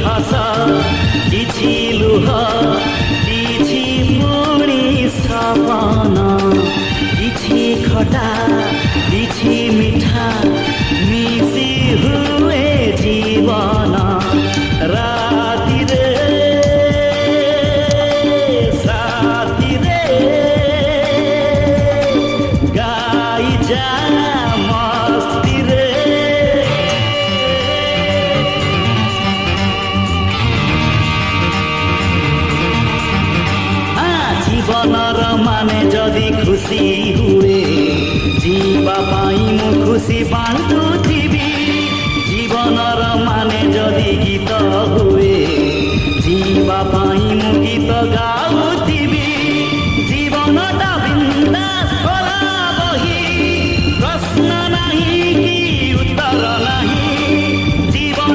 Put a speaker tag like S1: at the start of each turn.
S1: हस किछि लुह किछि पुणी सपन किछि खटा किछि मिठा मिसी हुए जीवन राति रे साथी रे गाई जा मस्ती रे जीवनर माने जदि खुशी हुए जीवा पाई मु खुशी बांटुथिबी जीवनर माने जदि गीत हुए जीवा पाई मु गीत गाउथिबी